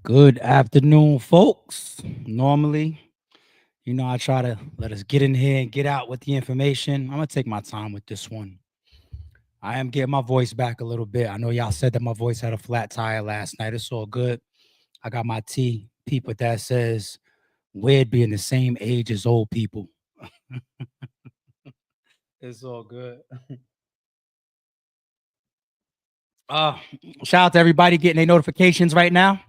Good afternoon, folks. Normally, I try to let us get in here and get out with the information. I'm going to take my time with this one. I am getting my voice back a little bit. I know y'all said that my voice had a flat tire last night. It's all good. I got my tea peeper that says, weird being the same age as old people. It's all good. Uh, Shout out to everybody getting their notifications right now.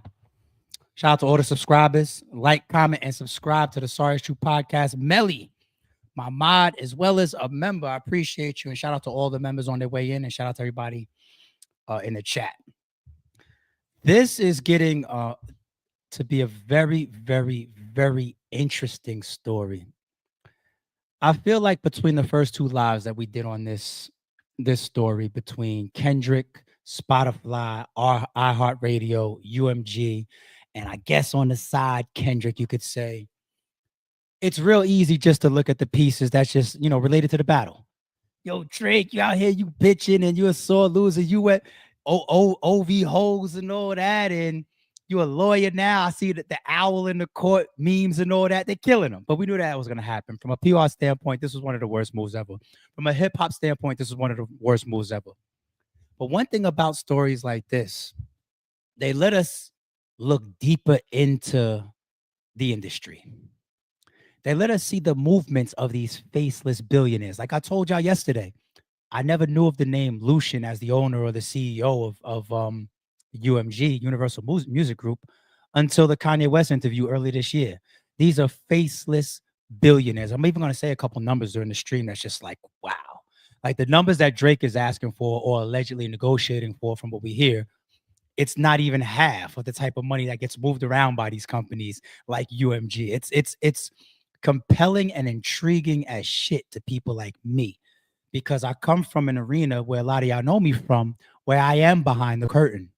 Shout out to all the subscribers. Like, comment, and subscribe to the Sorry It's True podcast. Melly, my mod, as well as a member. I appreciate you. And shout out to all the members on their way in. And shout out to everybody in the chat. This is getting to be a very, very, very interesting story. I feel like between the first two lives that we did on this story between Kendrick, Spotify, iHeartRadio, UMG, and I guess on the side, Kendrick, you could say, it's real easy just to look at the pieces that's just, related to the battle. Yo, Drake, you out here, you bitching, and you a sore loser. You went OV hoes and all that, and you a lawyer now. I see that the owl in the court memes and all that. They're killing them. But we knew that was going to happen. From a PR standpoint, this was one of the worst moves ever. From a hip hop standpoint, this was one of the worst moves ever. But one thing about stories like this, they let us look deeper into the industry. They let us see the movements of these faceless billionaires. Like I told y'all yesterday, I never knew of the name Lucian as the owner or the CEO of UMG, Universal Music Group, until the Kanye West interview early this year. These are faceless billionaires. I'm even going to say a couple numbers during the stream that's just like, wow. Like the numbers that Drake is asking for or allegedly negotiating for, from what we hear, it's not even half of the type of money that gets moved around by these companies like UMG. It's compelling and intriguing as shit to people like me, because I come from an arena where a lot of y'all know me from, where I am behind the curtain,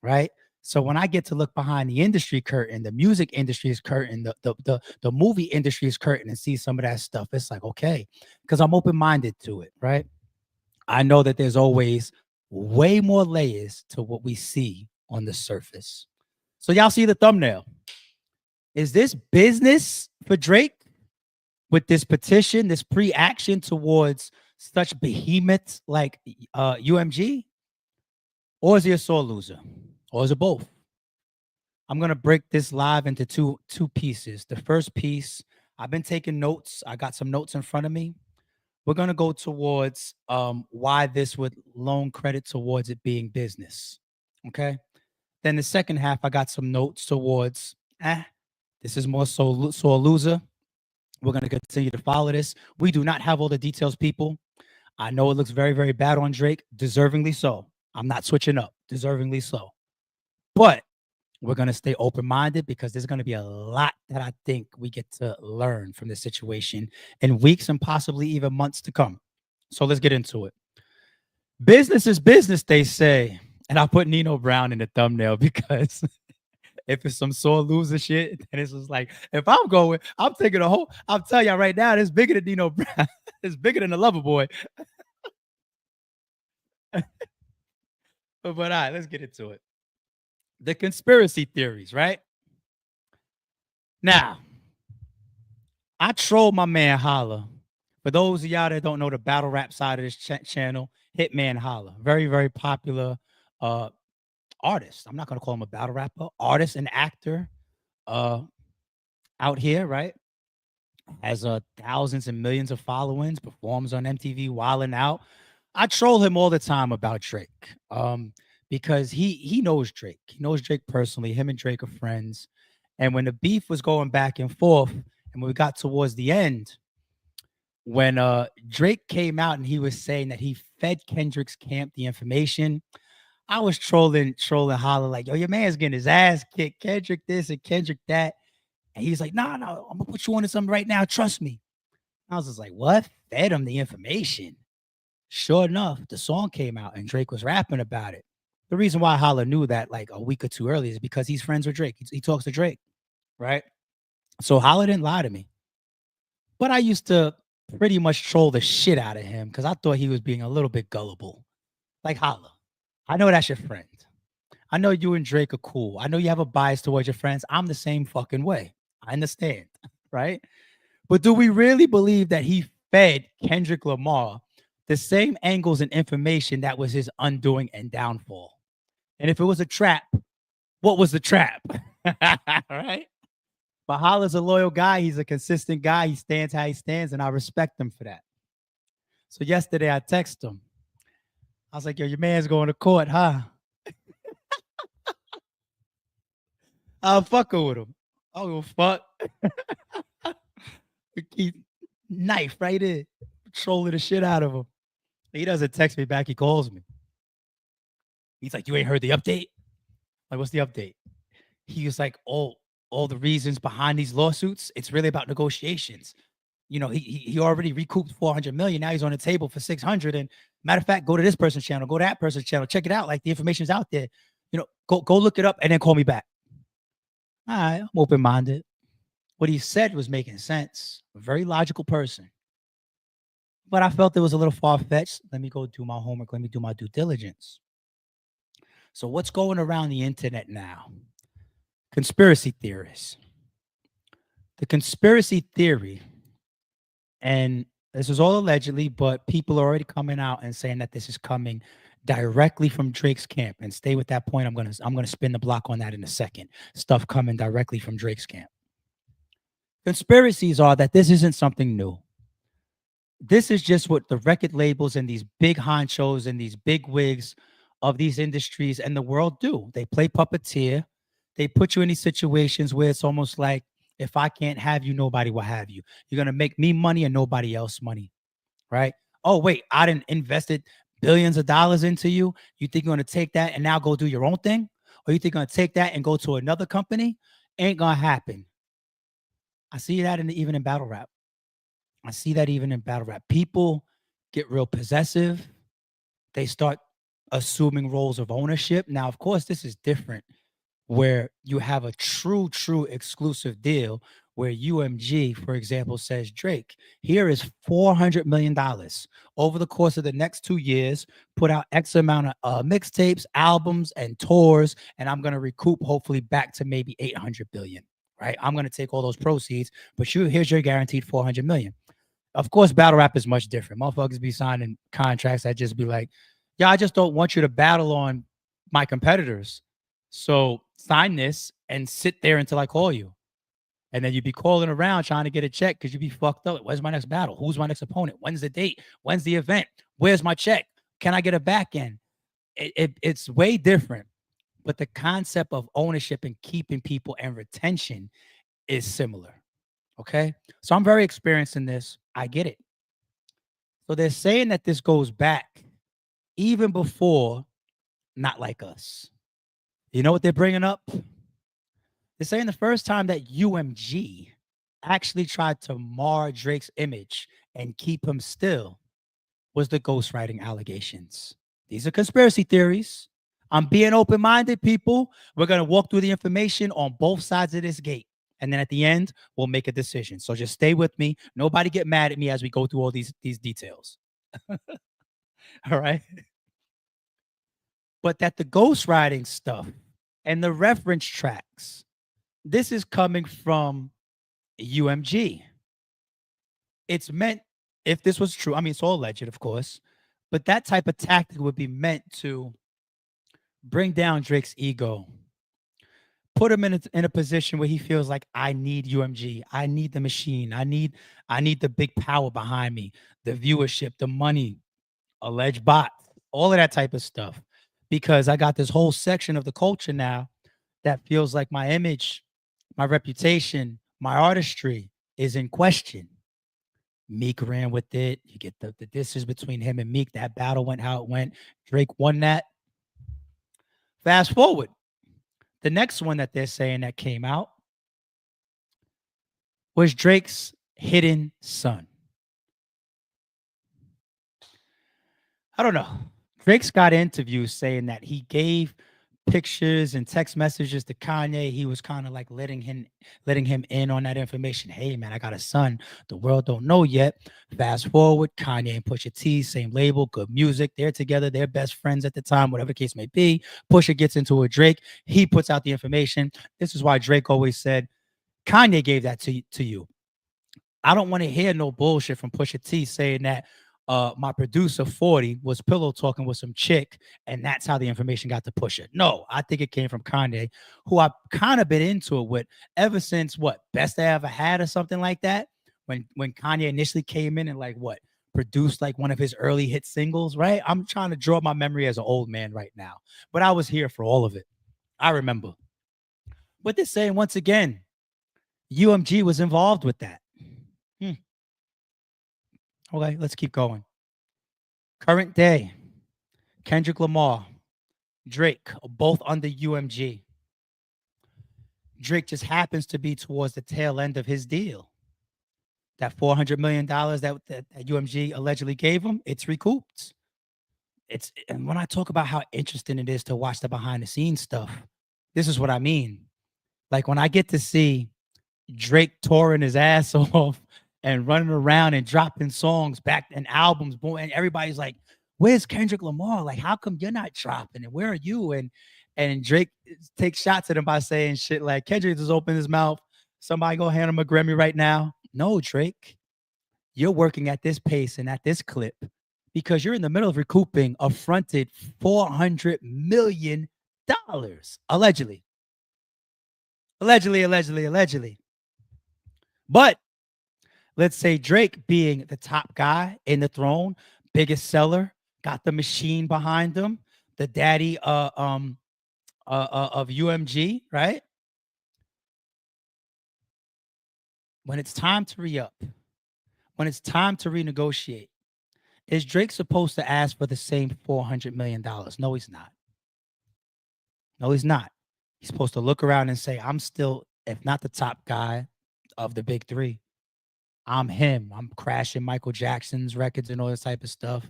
right? So when I get to look behind the industry curtain, the music industry's curtain, the movie industry's curtain, and see some of that stuff, it's like, okay, because I'm open-minded to it, right? I know that there's always way more layers to what we see on the surface. So y'all see the thumbnail. Is this business for Drake with this petition, this pre-action towards such behemoths like UMG? Or is he a sore loser? Or is it both? I'm going to break this live into two pieces. The first piece, I've been taking notes. I got some notes in front of me. We're going to go towards why this would loan credit towards it being business. Okay. Then the second half, I got some notes towards, this is more sore loser. We're going to continue to follow this. We do not have all the details, people. I know it looks very, very bad on Drake, deservingly so. I'm not switching up, deservingly so. But we're going to stay open-minded because there's going to be a lot that I think we get to learn from this situation in weeks and possibly even months to come. So let's get into it. Business is business, they say. And I put Nino Brown in the thumbnail because if it's some sore loser shit, then it's just like, if I'm going, I'm taking a whole, I'll tell y'all right now, it's bigger than Nino Brown. It's bigger than the Lover Boy. But all right, let's get into it. The conspiracy theories, right? Now, I trolled my man Holla. For those of y'all that don't know the battle rap side of this channel, Hitman Holla, very, very popular artist. I'm not going to call him a battle rapper, artist and actor out here, right? Has thousands and millions of followings, performs on MTV, wilding out. I troll him all the time about Drake because he knows Drake. He knows Drake personally. Him and Drake are friends. And when the beef was going back and forth, and when we got towards the end, when Drake came out and he was saying that he fed Kendrick's camp the information, I was trolling Holla like, yo, your man's getting his ass kicked. Kendrick this and Kendrick that. And he's like, no, I'm going to put you on to something right now. Trust me. I was just like, what? Fed him the information. Sure enough, the song came out and Drake was rapping about it. The reason why Holla knew that like a week or two earlier is because he's friends with Drake. He talks to Drake, right? So Holla didn't lie to me. But I used to pretty much troll the shit out of him because I thought he was being a little bit gullible. Like, Holla, I know that's your friend. I know you and Drake are cool. I know you have a bias towards your friends. I'm the same fucking way. I understand, right? But do we really believe that he fed Kendrick Lamar the same angles and information that was his undoing and downfall? And if it was a trap, what was the trap? Right? Bahala's a loyal guy. He's a consistent guy. He stands how he stands, and I respect him for that. So yesterday I texted him. I was like, yo, your man's going to court, huh? I'm fucking with him. I don't give a fuck. He knife right in, trolling the shit out of him. He doesn't text me back. He calls me. He's like, you ain't heard the update? Like, what's the update? He was like, all the reasons behind these lawsuits, it's really about negotiations. You know, he already recouped 400 million. Now he's on the table for 600. And matter of fact, go to this person's channel, go to that person's channel, check it out. Like the information's out there. You know, go look it up and then call me back. All right, I'm open-minded. What he said was making sense. A very logical person. But I felt it was a little far-fetched. Let me go do my homework. Let me do my due diligence. So what's going around the internet now? Conspiracy theories. The conspiracy theory, and this is all allegedly, but people are already coming out and saying that this is coming directly from Drake's camp. And stay with that point. I'm gonna spin the block on that in a second. Stuff coming directly from Drake's camp. Conspiracies are that this isn't something new. This is just what the record labels and these big honchos and these big wigs of these industries and the world do. They play puppeteer. They put you in these situations where it's almost like, if I can't have you, nobody will have you. You're going to make me money and nobody else money, right? Oh, wait, I didn't invested billions of dollars into you. You think you're going to take that and now go do your own thing? Or you think you're going to take that and go to another company? Ain't going to happen. I see that even in battle rap. I see that even in battle rap. People get real possessive. They start assuming roles of ownership. Now, of course, this is different where you have a true exclusive deal where UMG, for example, says, Drake, here is $400 million over the course of the next 2 years, put out X amount of mixtapes, albums, and tours, and I'm going to recoup hopefully back to maybe 800 billion, right? I'm going to take all those proceeds, but here's your guaranteed 400 million. Of course, battle rap is much different. Motherfuckers be signing contracts that just be like, yeah, I just don't want you to battle on my competitors. So sign this and sit there until I call you. And then you'd be calling around trying to get a check because you'd be fucked up. Where's my next battle? Who's my next opponent? When's the date? When's the event? Where's my check? Can I get a back end? It's way different. But the concept of ownership and keeping people and retention is similar. Okay. So I'm very experienced in this. I get it. So they're saying that this goes back even before Not Like Us. You know what they're bringing up? They're saying the first time that UMG actually tried to mar Drake's image and keep him still was the ghostwriting allegations. These are conspiracy theories. I'm being open-minded, people. We're going to walk through the information on both sides of this gate. And then at the end, we'll make a decision. So just stay with me. Nobody get mad at me as we go through all these details. All right. But that the ghostwriting stuff and the reference tracks, this is coming from UMG. It's meant, if this was true, I mean, it's all alleged, of course, but that type of tactic would be meant to bring down Drake's ego, put him in a position where he feels like, I need UMG, I need the machine, I need the big power behind me, the viewership, the money, alleged bots, all of that type of stuff. Because I got this whole section of the culture now that feels like my image, my reputation, my artistry is in question. Meek ran with it. You get the disses between him and Meek. That battle went how it went. Drake won that. Fast forward. The next one that they're saying that came out was Drake's hidden son. I don't know. Drake's got interviews saying that he gave pictures and text messages to Kanye. He was kind of like letting him in on that information. Hey man, I got a son. The world don't know yet. Fast forward, Kanye and Pusha T, same label, good music. They're together. They're best friends at the time, whatever the case may be. Pusha gets into a Drake. He puts out the information. This is why Drake always said, Kanye gave that to you. I don't want to hear no bullshit from Pusha T saying that my producer 40 was pillow talking with some chick, and that's how the information got to Pusha. No, I think it came from Kanye, who I've kind of been into it with ever since what Best I Ever Had or something like that. When Kanye initially came in and like what produced like one of his early hit singles, right? I'm trying to draw my memory as an old man right now, but I was here for all of it. I remember. But they're saying once again, UMG was involved with that. Okay, let's keep going. Current day, Kendrick Lamar, Drake, both under UMG. Drake just happens to be towards the tail end of his deal. That $400 million that UMG allegedly gave him, it's recouped. And when I talk about how interesting it is to watch the behind the scenes stuff, this is what I mean. Like when I get to see Drake touring his ass off and running around and dropping songs back and albums, boy, and everybody's like, "Where's Kendrick Lamar? Like, how come you're not dropping? And where are you?" And Drake takes shots at him by saying shit like, "Kendrick just opened his mouth. Somebody go hand him a Grammy right now." No, Drake, you're working at this pace and at this clip because you're in the middle of recouping a fronted $400 million allegedly. Allegedly. But let's say Drake being the top guy in the throne, biggest seller, got the machine behind him, the daddy of UMG, right? When it's time to re-up, when it's time to renegotiate, is Drake supposed to ask for the same $400 million? No, he's not. No, he's not. He's supposed to look around and say, I'm still, if not the top guy of the big three, I'm him. I'm crashing Michael Jackson's records and all this type of stuff.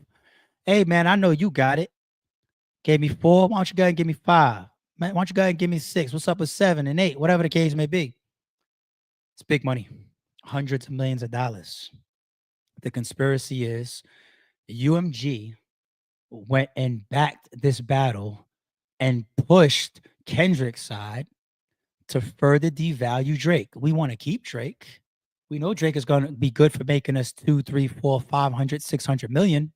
Hey, man, I know you got it. Gave me 4. Why don't you go ahead and give me 5? Man, why don't you go ahead and give me 6? What's up with 7 and 8? Whatever the case may be. It's big money. Hundreds of millions of dollars. The conspiracy is UMG went and backed this battle and pushed Kendrick's side to further devalue Drake. We want to keep Drake. We know Drake is going to be good for making us 2, 3, 4, 500, 600 million.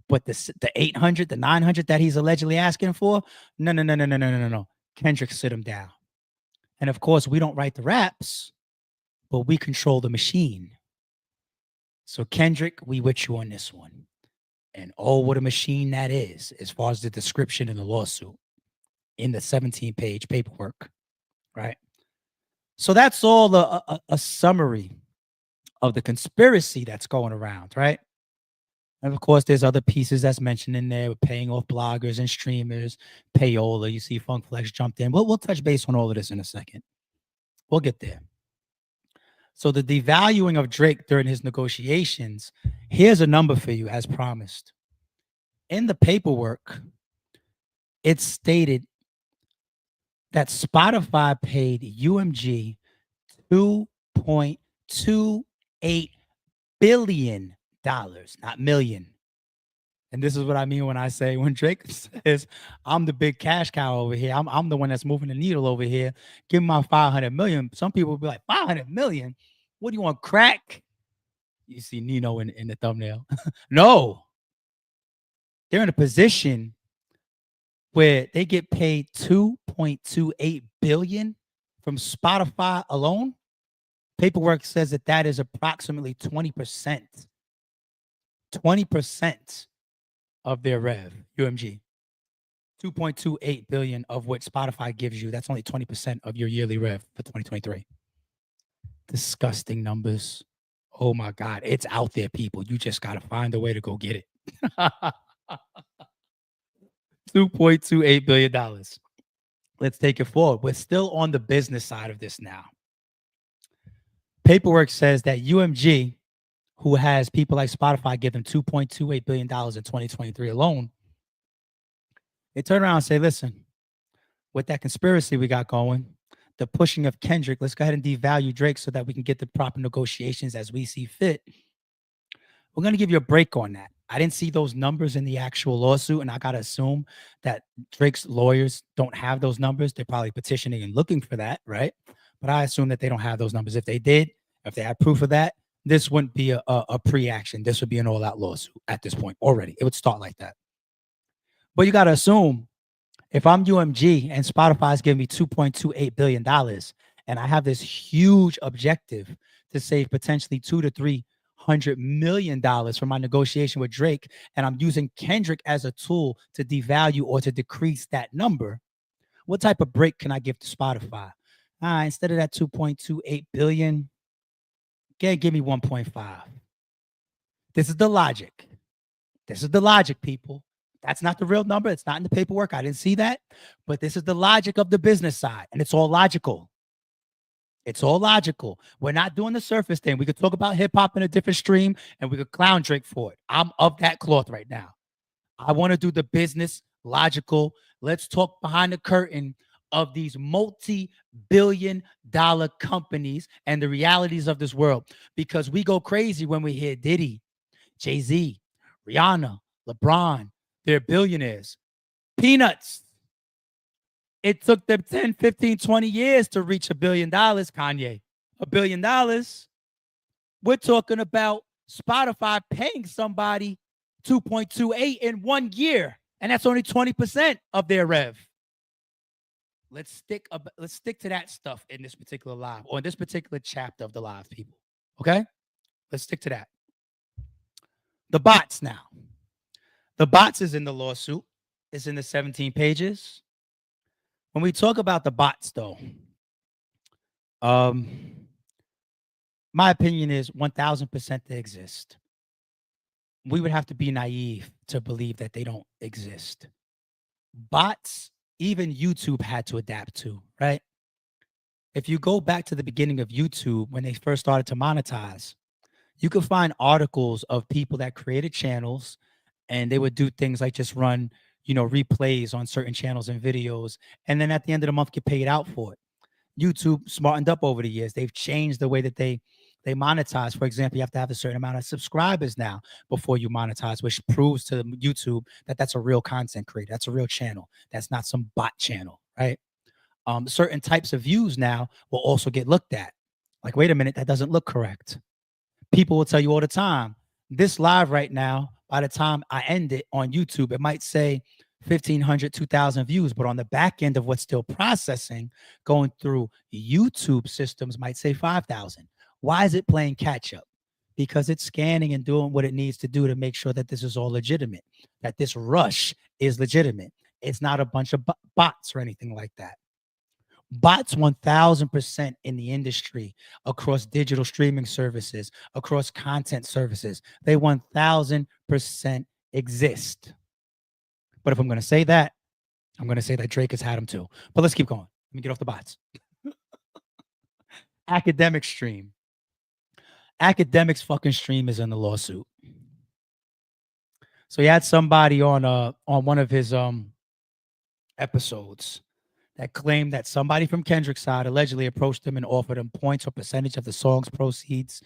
But the 800, the 900 that he's allegedly asking for, no. Kendrick sit him down. And of course, we don't write the raps, but we control the machine. So Kendrick, we with you on this one. And oh, what a machine that is, as far as the description in the lawsuit, in the 17-page paperwork, right? So that's all a summary of the conspiracy that's going around, right? And of course, there's other pieces that's mentioned in there with paying off bloggers and streamers, Payola. You see Funk Flex jumped in. We'll touch base on all of this in a second. We'll get there. So the devaluing of Drake during his negotiations, here's a number for you as promised. In the paperwork, it stated that Spotify paid UMG $2.28 billion, not million. And this is what I mean when I say, when Drake says, I'm the big cash cow over here, I'm the one that's moving the needle over here, give me my 500 million. Some people will be like, 500 million? What do you want, crack? You see Nino in the thumbnail. No. They're in a position where they get paid $2.28 billion from Spotify alone. Paperwork says that is approximately 20%. 20% of their rev, UMG. 2.28 billion of what Spotify gives you. That's only 20% of your yearly rev for 2023. Disgusting numbers. Oh my God. It's out there, people. You just got to find a way to go get it. $2.28 billion. Let's take it forward. We're still on the business side of this now. Paperwork says that UMG, who has people like Spotify give them $2.28 billion in 2023 alone, they turn around and say, listen, with that conspiracy we got going, the pushing of Kendrick, let's go ahead and devalue Drake so that we can get the proper negotiations as we see fit. We're going to give you a break on that. I didn't see those numbers in the actual lawsuit, and I got to assume that Drake's lawyers don't have those numbers. They're probably petitioning and looking for that, right? But I assume that they don't have those numbers. If they did, if they had proof of that, this wouldn't be a pre-action. This would be an all-out lawsuit at this point already. It would start like that. But you got to assume if I'm UMG and Spotify's giving me $2.28 billion and I have this huge objective to save potentially $200 to $300 million for my negotiation with Drake, and I'm using Kendrick as a tool to devalue or to decrease that number, what type of break can I give to Spotify? Instead of that 2.28 billion, give me 1.5. This is the logic. This is the logic, people. That's not the real number. It's not in the paperwork. I didn't see that. But this is the logic of the business side. And it's all logical. It's all logical. We're not doing the surface thing. We could talk about hip hop in a different stream and we could clown Drake for it. I'm of that cloth right now. I want to do the business logical. Let's talk behind the curtain of these multi-billion-dollar companies and the realities of this world, because we go crazy when we hear Diddy, Jay-Z, Rihanna, LeBron. They're billionaires. Peanuts. It took them 10, 15, 20 years to reach $1 billion, Kanye. $1 billion. We're talking about Spotify paying somebody 2.28 in 1 year, and that's only 20% of their rev. Let's stick to that stuff in this particular live, or in this particular chapter of the live, people. Okay? Let's stick to that. The bots now. The bots is in the lawsuit. It's in the 17 pages. When we talk about the bots, though, my opinion is 1,000% they exist. We would have to be naive to believe that they don't exist. Bots, even YouTube had to adapt to, right? If you go back to the beginning of YouTube, when they first started to monetize, you could find articles of people that created channels, and they would do things like just run, replays on certain channels and videos, and then at the end of the month get paid out for it. YouTube smartened up over the years. They've changed the way that they monetize. For example, you have to have a certain amount of subscribers now before you monetize, which proves to YouTube that that's a real content creator. That's a real channel. That's not some bot channel, right? Certain types of views now will also get looked at. Like, wait a minute, that doesn't look correct. People will tell you all the time, this live right now, by the time I end it on YouTube, it might say 1,500, 2,000 views, but on the back end of what's still processing, going through YouTube systems, might say 5,000. Why is it playing catch up? Because it's scanning and doing what it needs to do to make sure that this is all legitimate, that this rush is legitimate. It's not a bunch of bots or anything like that. Bots 1,000% in the industry, across digital streaming services, across content services. They 1,000% exist. But if I'm going to say that, I'm going to say that Drake has had them too. But let's keep going. Let me get off the bots. Academic stream. Academic's fucking stream is in the lawsuit. So he had somebody on one of his episodes that claimed that somebody from Kendrick's side allegedly approached him and offered him points or percentage of the song's proceeds,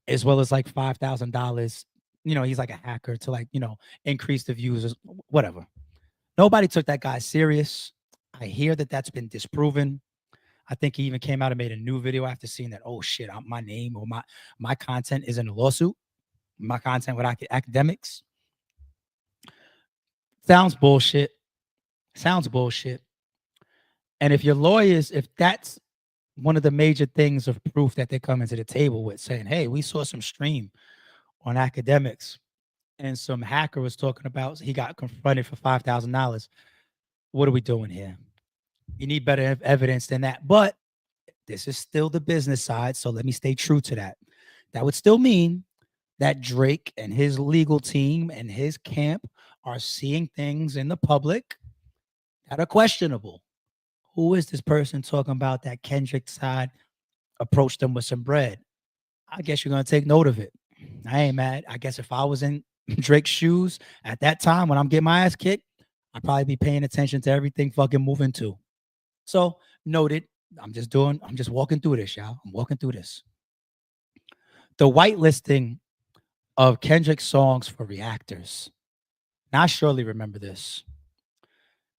as well as like $5,000. He's like a hacker to increase the views or whatever. Nobody took that guy serious. I hear that that's been disproven. I think he even came out and made a new video after seeing that, oh shit, my name or my content is in a lawsuit. My content with academics. Sounds bullshit. And if your lawyers, if that's one of the major things of proof that they're coming to the table with, saying, hey, we saw some stream on academics and some hacker was talking about he got confronted for $5,000. What are we doing here? You need better evidence than that. But this is still the business side, so let me stay true to that. That would still mean that Drake and his legal team and his camp are seeing things in the public that are questionable. Who is this person talking about that Kendrick side approached them with some bread? I guess you're going to take note of it. I ain't mad. I guess if I was in Drake's shoes at that time when I'm getting my ass kicked, I'd probably be paying attention to everything fucking moving too. So noted. I'm just walking through this, y'all. I'm walking through this. The whitelisting of Kendrick's songs for reactors. Now I surely remember this.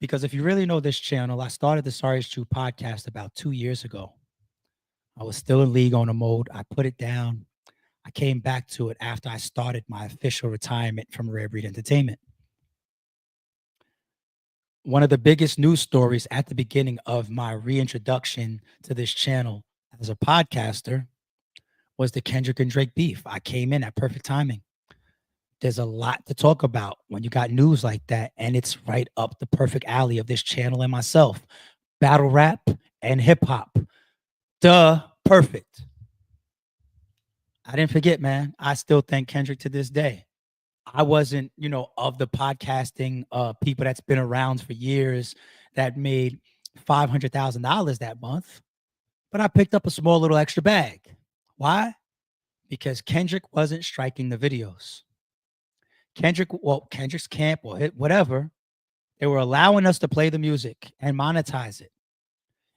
Because if you really know this channel, I started the Sorry Is True podcast about 2 years ago. I was still in league owner mode. I put it down. I came back to it after I started my official retirement from Rare Breed Entertainment. One of the biggest news stories at the beginning of my reintroduction to this channel as a podcaster was the Kendrick and Drake beef. I came in at perfect timing. There's a lot to talk about when you got news like that, and it's right up the perfect alley of this channel and myself. Battle rap and hip hop. Duh, perfect. I didn't forget, man. I still thank Kendrick to this day. I wasn't, of the podcasting people that's been around for years that made $500,000 that month, but I picked up a small little extra bag. Why? Because Kendrick wasn't striking the videos. Kendrick's camp or whatever, they were allowing us to play the music and monetize it.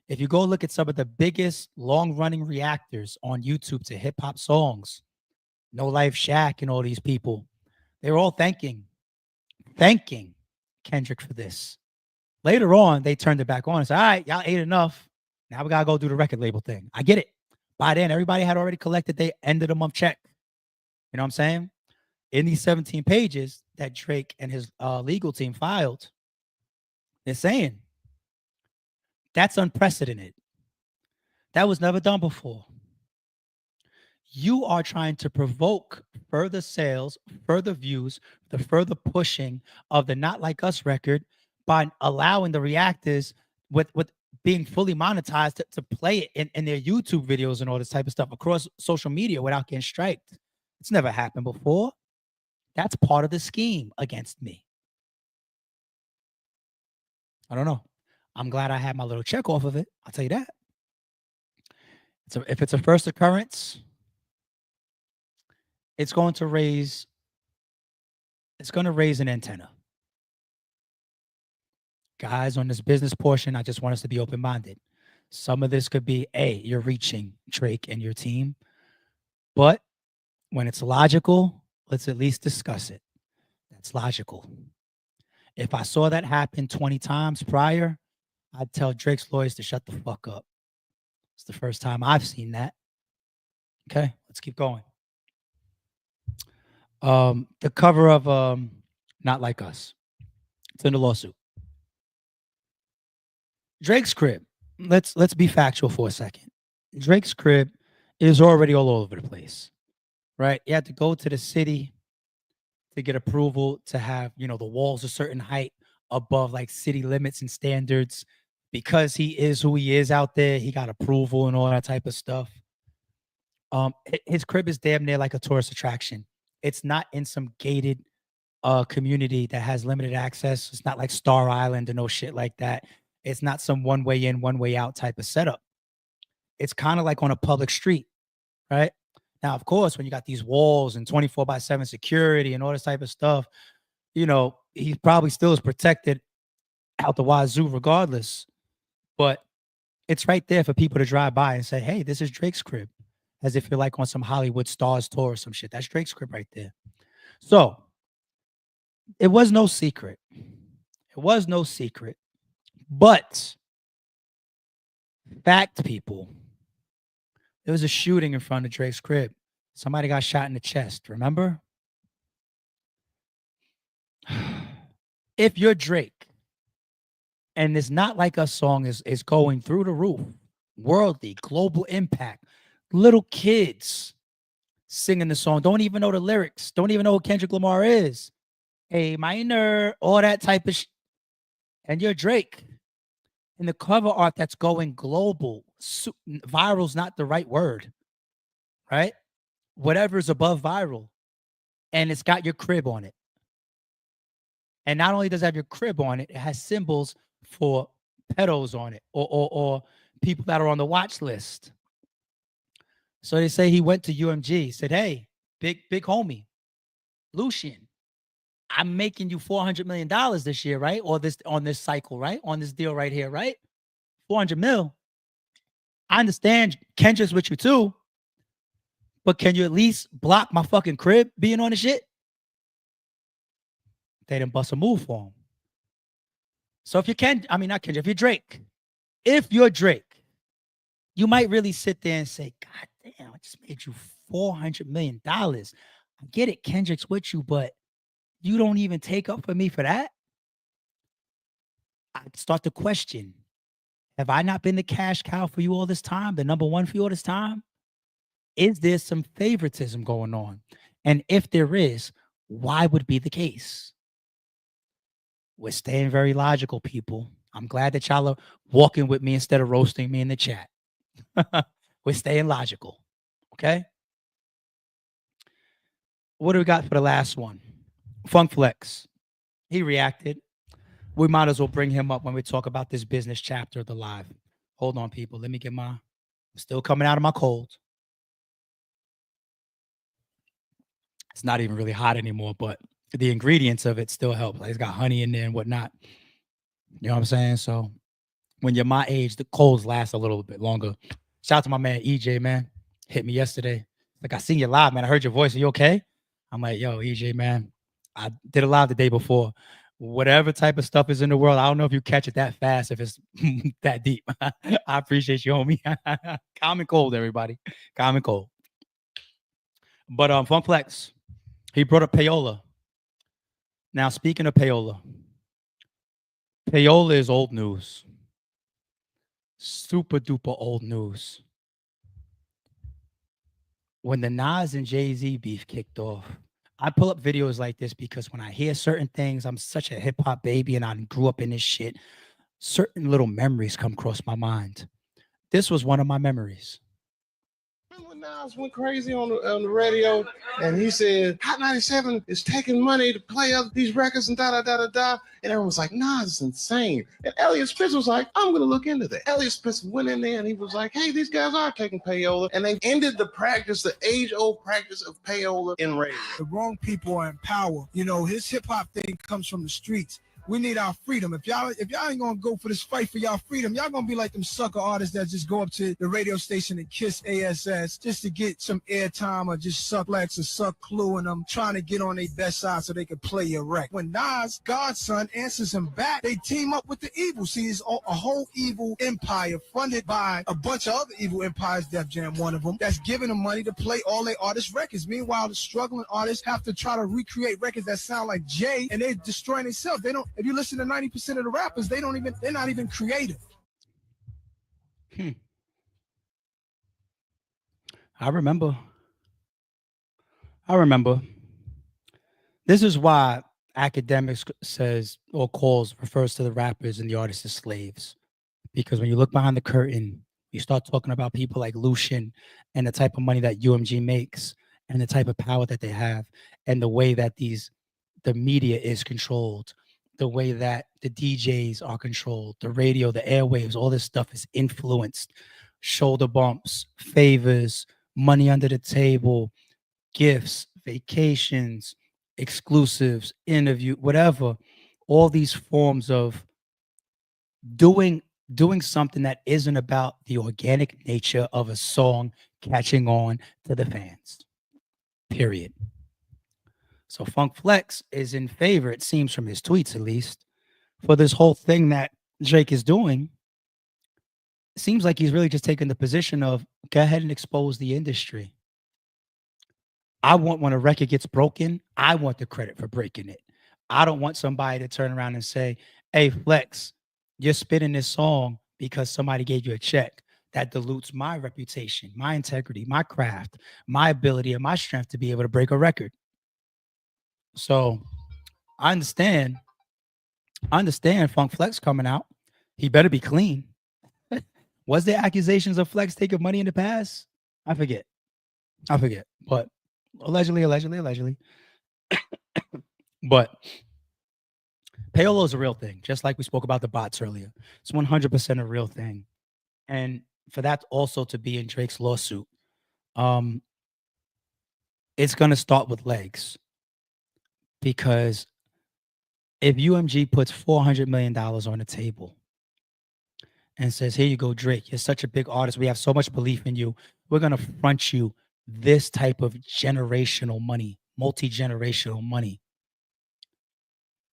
If you go look at some of the biggest long-running reactors on YouTube to hip-hop songs, No Life Shaq and all these people, they were all thanking Kendrick for this. Later on, they turned it back on and said, all right, y'all ate enough. Now we got to go do the record label thing. I get it. By then, everybody had already collected their end of the month check. You know what I'm saying? In these 17 pages that Drake and his legal team filed, they're saying that's unprecedented. That was never done before. You are trying to provoke further sales, further views, the further pushing of the Not Like Us record by allowing the reactors with being fully monetized to play it in their YouTube videos and all this type of stuff across social media without getting striked. It's never happened before. That's part of the scheme against me. I don't know. I'm glad I had my little check off of it. I'll tell you that. So if it's a first occurrence, it's going to raise an antenna. Guys, on this business portion, I just want us to be open-minded. Some of this could be, hey, you're reaching Drake and your team. But when it's logical, let's at least discuss it. That's logical. If I saw that happen 20 times prior, I'd tell Drake's lawyers to shut the fuck up. It's the first time I've seen that. Okay, let's keep going. The cover of Not Like Us. It's in the lawsuit. Drake's crib. Let's be factual for a second. Drake's crib is already all over the place, right? You have to go to the city to get approval to have, the walls a certain height above like city limits and standards. Because he is who he is out there, he got approval and all that type of stuff. His crib is damn near like a tourist attraction. It's not in some gated community that has limited access. It's not like Star Island or no shit like that. It's not some one way in, one way out type of setup. It's kind of like on a public street, right? Now, of course, when you got these walls and 24/7 security and all this type of stuff, he probably still is protected out the wazoo regardless. But it's right there for people to drive by and say, hey, this is Drake's crib. As if you're like on some Hollywood Stars tour or some shit. That's Drake's crib right there. So it was no secret. It was no secret. But fact, people, there was a shooting in front of Drake's crib. Somebody got shot in the chest, remember? If you're Drake and it's Not Like Us song is going through the roof, worldly, global impact, little kids singing the song, don't even know the lyrics, don't even know who Kendrick Lamar is. Hey, minor, all that type of and you're Drake. And the cover art that's going global, viral's not the right word, right? Whatever is above viral, and it's got your crib on it. And not only does it have your crib on it, it has symbols for pedos on it or people that are on the watch list. So they say he went to UMG, said, hey, big homie, Lucian, I'm making you $400 million this year, right? Or this on this cycle, right? On this deal right here, right? 400 mil. I understand Kendrick's with you too, but can you at least block my fucking crib being on the shit? They didn't bust a move for him. So if you can, I mean, not Kendrick, if you're Drake, you might really sit there and say, God damn, I just made you $400 million. I get it, Kendrick's with you, but you don't even take up for me for that. I start to question, have I not been the cash cow for you all this time, the number one for you all this time? Is there some favoritism going on? And if there is, why would be the case? We're staying very logical, people. I'm glad that y'all are walking with me instead of roasting me in the chat. We're staying logical. Okay. What do we got for the last one? Funk Flex. He reacted. We might as well bring him up when we talk about this business chapter of the live. Hold on, people. Let me get I'm still coming out of my cold. It's not even really hot anymore, but the ingredients of it still help. Like it's got honey in there and whatnot. You know what I'm saying? So when you're my age, the colds last a little bit longer. Shout out to my man EJ, man. Hit me yesterday. Like, I seen you live, man. I heard your voice. Are you okay? I'm like, yo, EJ, man. I did a live the day before. Whatever type of stuff is in the world, I don't know if you catch it that fast, if it's that deep. I appreciate you, homie. Calm and cold, everybody. Calm and cold. But Funk Flex, he brought up Payola. Now, speaking of Payola, Payola is old news. Super duper old news. When the Nas and Jay-Z beef kicked off, I pull up videos like this because when I hear certain things, I'm such a hip hop baby and I grew up in this shit. Certain little memories come across my mind. This was one of my memories. Remember when Nas went crazy on the radio and he said Hot 97 is taking money to play up these records and da. And everyone was like, Nas is insane. And Elliot Spitz was like, I'm gonna look into that. Elliot Spitz went in there and he was like, hey, these guys are taking payola. And they ended the practice, the age-old practice of payola in radio. The wrong people are in power. You know, his hip-hop thing comes from the streets. We need our freedom. If y'all ain't gonna go for this fight for y'all freedom, y'all gonna be like them sucker artists that just go up to the radio station and kiss ASS just to get some airtime or just suck Lex or suck Clue and them trying to get on their best side so they can play your wreck. When Nas, Godson, answers him back, they team up with the evil. See, it's a whole evil empire funded by a bunch of other evil empires, Def Jam one of them, that's giving them money to play all their artists' records. Meanwhile, the struggling artists have to try to recreate records that sound like Jay, and they're destroying themselves. They don't. If you listen to 90% of the rappers, they're not even creative. I remember. This is why academics says or refers to the rappers and the artists as slaves. Because when you look behind the curtain, you start talking about people like Lucian and the type of money that UMG makes and the type of power that they have and the way that the media is controlled, the way that the DJs are controlled, the radio, the airwaves, all this stuff is influenced. Shoulder bumps, favors, money under the table, gifts, vacations, exclusives, interview, whatever. All these forms of doing something that isn't about the organic nature of a song catching on to the fans. Period. So Funk Flex is in favor, it seems from his tweets at least, for this whole thing that Drake is doing. It seems like he's really just taking the position of go ahead and expose the industry. I want when a record gets broken, I want the credit for breaking it. I don't want somebody to turn around and say, hey, Flex, you're spitting this song because somebody gave you a check. That dilutes my reputation, my integrity, my craft, my ability, and my strength to be able to break a record. So I understand Funk Flex coming out. He better be clean. Was there accusations of Flex taking money in the past? I forget. But allegedly. But Payola is a real thing, just like we spoke about the bots earlier. It's 100% a real thing. And for that also to be in Drake's lawsuit, it's going to start with legs. Because If UMG puts $400 million on the table and says, here you go, Drake, you're such a big artist. We have so much belief in you. We're going to front you this type of generational money, multi-generational money.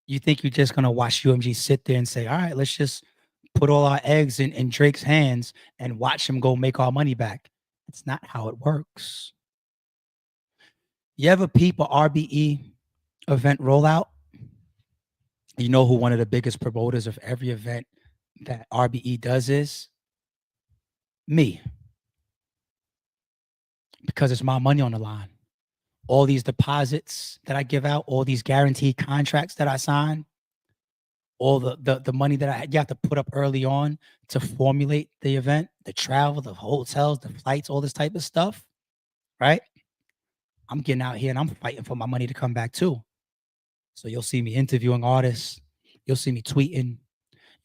You think you're just going to watch UMG sit there and say, all right, let's just put all our eggs in Drake's hands and watch him go make our money back. It's not how it works. You ever peep a RBE event rollout? You know who one of the biggest promoters of every event that RBE does is? Me. Because it's my money on the line. All these deposits that I give out, all these guaranteed contracts that I sign, all the money that you have to put up early on to formulate the event, the travel, the hotels, the flights, all this type of stuff, right? I'm getting out here and I'm fighting for my money to come back too. So you'll see me interviewing artists. You'll see me tweeting.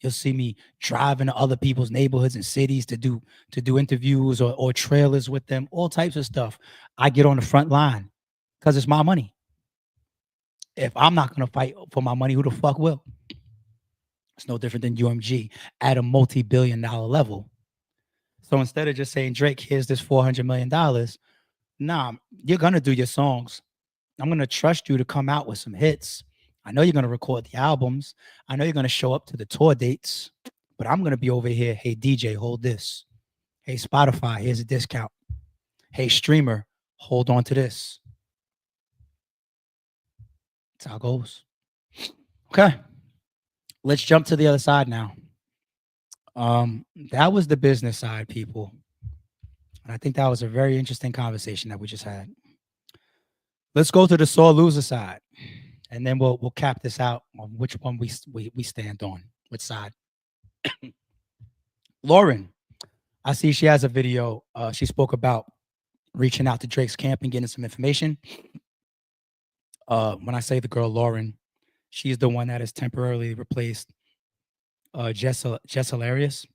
You'll see me driving to other people's neighborhoods and cities to do interviews or trailers with them, all types of stuff. I get on the front line because it's my money. If I'm not going to fight for my money, who the fuck will? It's no different than UMG at a multi-billion-dollar level. So instead of just saying, Drake, here's this $400 million, nah, you're going to do your songs. I'm going to trust you to come out with some hits. I know you're going to record the albums. I know you're going to show up to the tour dates, but I'm going to be over here. Hey, DJ, hold this. Hey, Spotify, here's a discount. Hey, streamer, hold on to this. That's how it goes. Okay. Let's jump to the other side now. That was the business side, people. And I think that was a very interesting conversation that we just had. Let's go to the sore loser side, and then we'll cap this out on which one we stand on, which side. Lauren, I see she has a video. She spoke about reaching out to Drake's camp and getting some information. When I say the girl Lauren, she's the one that has temporarily replaced Jess Hilarious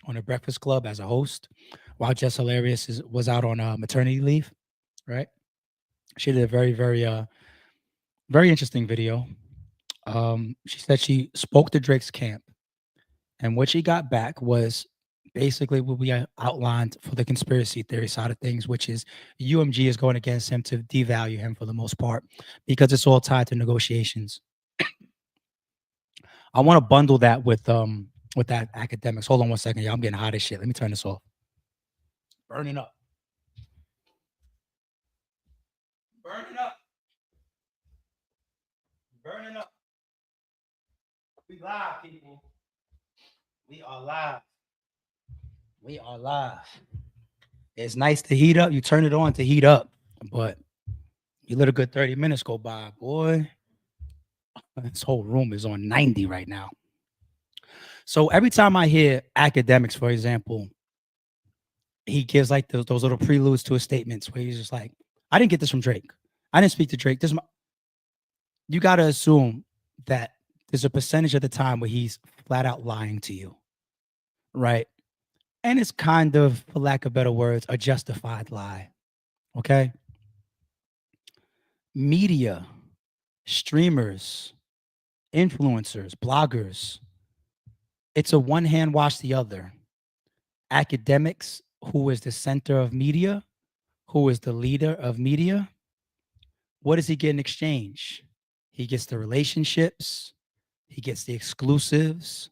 on the Breakfast Club as a host, while Jess Hilarious was out on maternity leave, right? She did a very, very, very interesting video. She said she spoke to Drake's camp, and what she got back was basically what we outlined for the conspiracy theory side of things, which is UMG is going against him to devalue him for the most part because it's all tied to negotiations. I want to bundle that with that academics. Hold on one second, y'all. I'm getting hot as shit. Let me turn this off. Burning up. Burning up. Burning up. We live, people. We are live. We are live. It's nice to heat up. You turn it on to heat up, but you let a good 30 minutes go by, boy. This whole room is on 90 right now. So every time I hear academics, for example, he gives like those little preludes to his statements where he's just like, I didn't get this from Drake. I didn't speak to Drake. You got to assume that there's a percentage of the time where he's flat out lying to you, right? And it's kind of, for lack of better words, a justified lie, okay? Media, streamers, influencers, bloggers, it's a one hand wash the other. Academics, who is the center of media, who is the leader of media, what does he get in exchange? He gets the relationships, he gets the exclusives.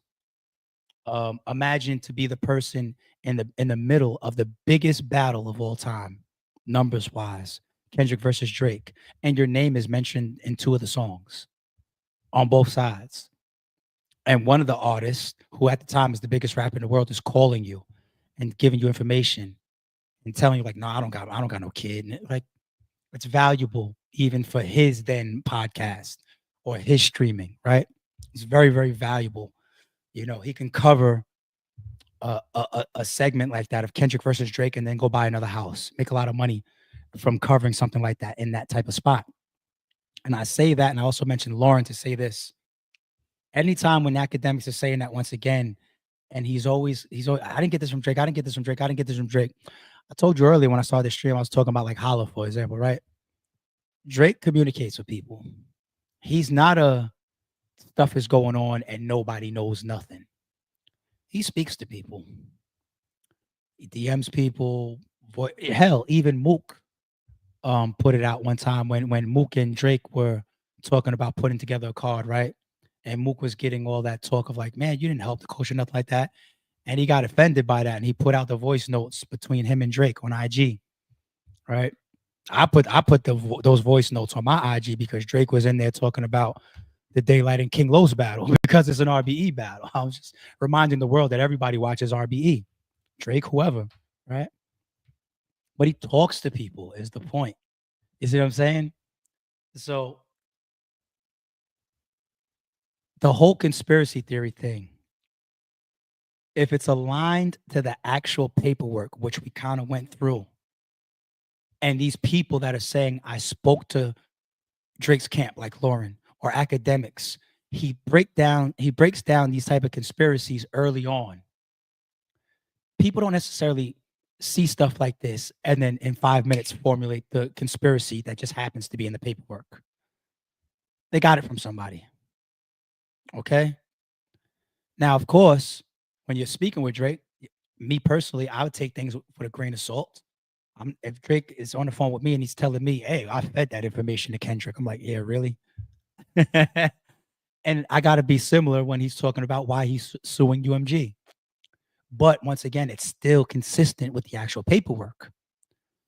Imagine to be the person in the middle of the biggest battle of all time, numbers wise, Kendrick versus Drake, and your name is mentioned in 2 of the songs on both sides. And one of the artists, who at the time is the biggest rapper in the world, is calling you and giving you information and telling you like, no, I don't got no kid. And like, it's valuable even for his then podcast or his streaming, right? It's very, very valuable. You know, he can cover a segment like that of Kendrick versus Drake and then go buy another house, make a lot of money from covering something like that in that type of spot. And I say that, and I also mentioned Lauren to say this. Anytime when academics are saying that once again, and he's always, I didn't get this from Drake. I didn't get this from Drake. I didn't get this from Drake. I told you earlier when I started the stream, I was talking about like Holla, for example, right? Drake communicates with people. He's not a stuff is going on and nobody knows nothing. He speaks to people. He DMs people. Hell, even Mook put it out one time when Mook and Drake were talking about putting together a card, right? And Mook was getting all that talk of like, man, you didn't help the culture, nothing like that. And he got offended by that, and he put out the voice notes between him and Drake on IG, right? I put those voice notes on my IG because Drake was in there talking about the Daylight and King Lowe's battle because it's an RBE battle. I was just reminding the world that everybody watches RBE, Drake, whoever, right? But he talks to people is the point. You see what I'm saying? So the whole conspiracy theory thing, if it's aligned to the actual paperwork, which we kind of went through, and these people that are saying, I spoke to Drake's camp, like Lauren, or academics, he breaks down these type of conspiracies early on. People don't necessarily see stuff like this and then in 5 minutes formulate the conspiracy that just happens to be in the paperwork. They got it from somebody. Okay. Now, of course, when you're speaking with Drake, me personally, I would take things with a grain of salt. If Drake is on the phone with me and he's telling me, hey, I fed that information to Kendrick, I'm like, yeah, really? And I got to be similar when he's talking about why he's suing UMG. But once again, it's still consistent with the actual paperwork.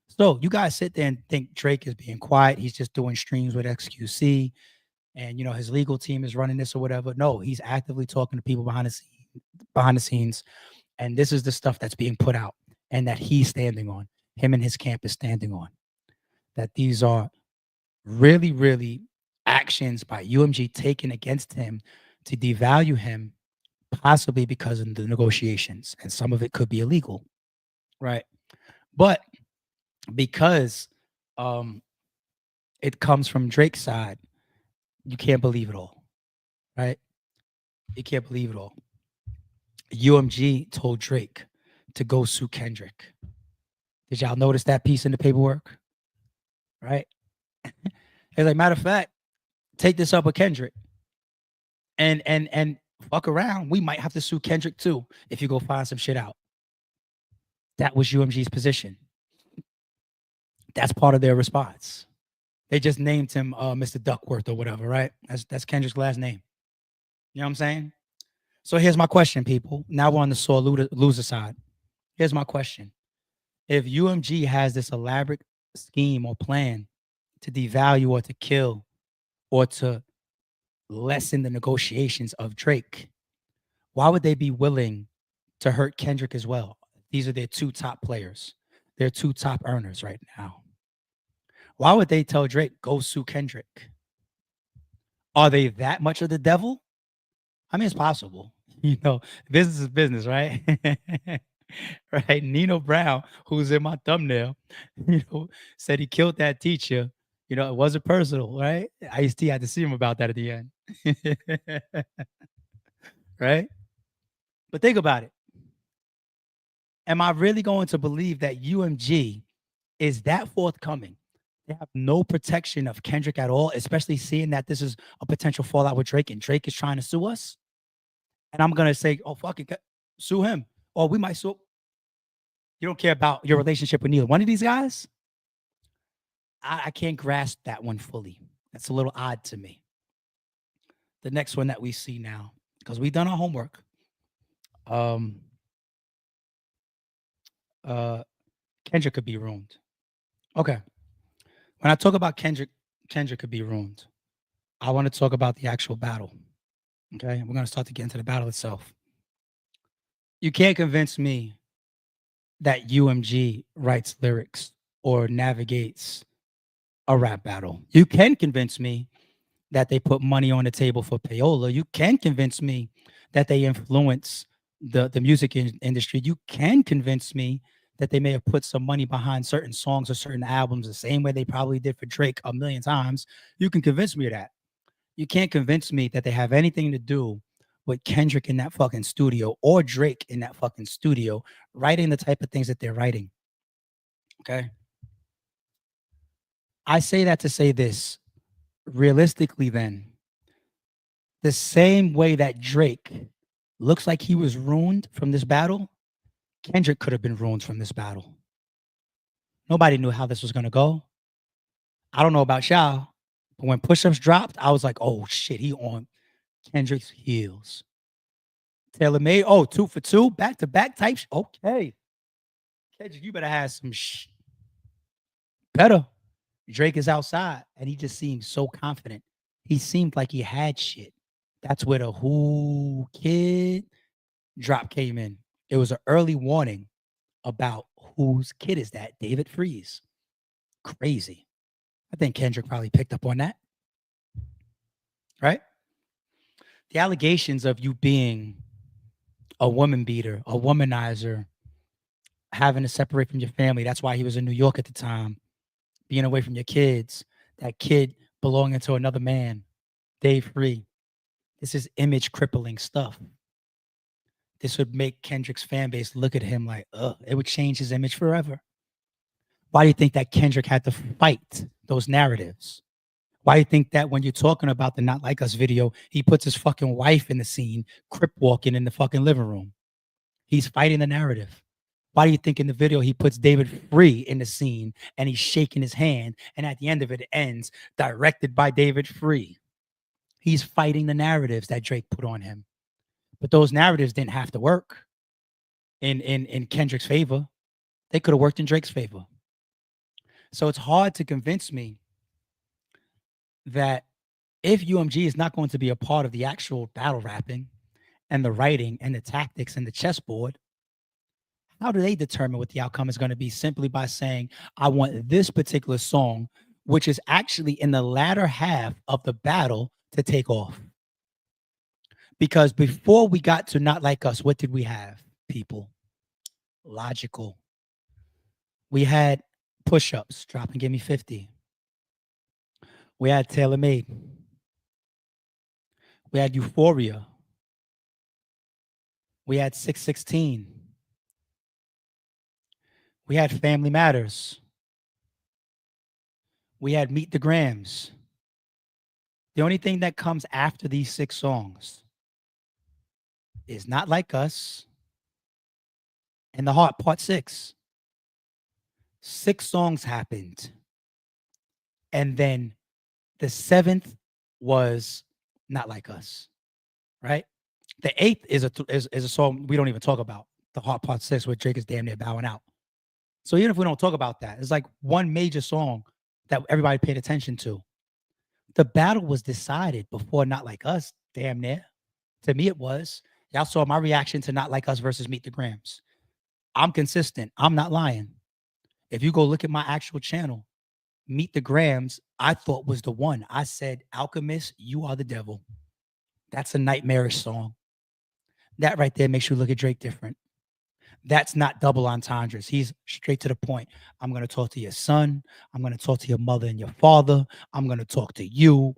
So you guys sit there and think Drake is being quiet. He's just doing streams with XQC and, his legal team is running this or whatever. No, he's actively talking to people behind the scenes. And this is the stuff that's being put out and that he's standing on. Him and his camp is standing on. That these are really, really actions by UMG taken against him to devalue him, possibly because of the negotiations. And some of it could be illegal, right? But because it comes from Drake's side, you can't believe it all, right? You can't believe it all. UMG told Drake to go sue Kendrick. Did y'all notice that piece in the paperwork? Right? As a matter of fact, take this up with Kendrick. And fuck around. We might have to sue Kendrick too if you go find some shit out. That was UMG's position. That's part of their response. They just named him Mr. Duckworth or whatever, right? That's Kendrick's last name. You know what I'm saying? So here's my question, people. Now we're on the sore loser side. Here's my question. If UMG has this elaborate scheme or plan to devalue or to kill or to lessen the negotiations of Drake, why would they be willing to hurt Kendrick as well? These are their two top players. They're two top earners right now. Why would they tell Drake, go sue Kendrick? Are they that much of the devil? I mean, it's possible. Business is business, right? Right. Nino Brown, who's in my thumbnail, said he killed that teacher. It wasn't personal, right? Ice-T had to see him about that at the end. Right? But think about it. Am I really going to believe that UMG is that forthcoming? They have no protection of Kendrick at all, especially seeing that this is a potential fallout with Drake and Drake is trying to sue us. And I'm going to say, oh, fuck it, sue him. Or we might sue. You don't care about your relationship with neither one of these guys? I can't grasp that one fully. That's a little odd to me. The next one that we see now, because we've done our homework. Kendrick could be ruined. Okay. When I talk about Kendrick could be ruined, I want to talk about the actual battle. Okay. We're going to start to get into the battle itself. You can't convince me that UMG writes lyrics or navigates a rap battle. You can convince me that they put money on the table for Payola. You can convince me that they influence the music industry. You can convince me that they may have put some money behind certain songs or certain albums the same way they probably did for Drake a million times. You can convince me of that. You can't convince me that they have anything to do with Kendrick in that fucking studio or Drake in that fucking studio writing the type of things that they're writing. Okay. I say that to say this. Realistically, then, the same way that Drake looks like he was ruined from this battle, Kendrick could have been ruined from this battle. Nobody knew how this was going to go. I don't know about y'all, but when push-ups dropped, I was like, oh shit, he on Kendrick's heels. Taylor made, 2 for 2, back-to-back type. Okay. Kendrick, you better have some better. Drake is outside, and he just seemed so confident. He seemed like he had shit. That's where the Who Kid drop came in. It was an early warning about whose kid is that, David Freeze. Crazy. I think Kendrick probably picked up on that. Right? The allegations of you being a woman beater, a womanizer, having to separate from your family. That's why he was in New York at the time, being away from your kids, that kid belonging to another man, Dave Free. This is image crippling stuff. This would make Kendrick's fan base look at him like, it would change his image forever. Why do you think that Kendrick had to fight those narratives? Why do you think that when you're talking about the Not Like Us video, he puts his fucking wife in the scene, crip walking in the fucking living room? He's fighting the narrative. Why do you think in the video he puts David Free in the scene and he's shaking his hand, and at the end of it ends directed by David Free? He's fighting the narratives that Drake put on him. But those narratives didn't have to work in Kendrick's favor. They could have worked in Drake's favor. So it's hard to convince me that if UMG is not going to be a part of the actual battle rapping and the writing and the tactics and the chessboard, how do they determine what the outcome is going to be simply by saying, I want this particular song, which is actually in the latter half of the battle, to take off? Because before we got to Not Like Us, what did we have, people? Logical. We had push-ups, drop and give me 50. We had Tailor Made. We had Euphoria. We had 616. We had Family Matters. We had Meet the Grams. The only thing that comes after these 6 songs is Not Like Us and The Heart Part 6. 6 songs happened. And then the 7th was Not Like Us, right? The 8th is a song we don't even talk about, The Heart Part 6, where Drake is damn near bowing out. So even if we don't talk about that, it's like one major song that everybody paid attention to. The battle was decided before Not Like Us, damn near. To me, it was. Y'all saw my reaction to Not Like Us versus Meet the Grams. I'm consistent. I'm not lying. If you go look at my actual channel, Meet the Grams, I thought was the one. I said, Alchemist, you are the devil. That's a nightmarish song. That right there makes you look at Drake different. That's not double entendres. He's straight to the point. I'm going to talk to your son. I'm going to talk to your mother and your father. I'm going to talk to you.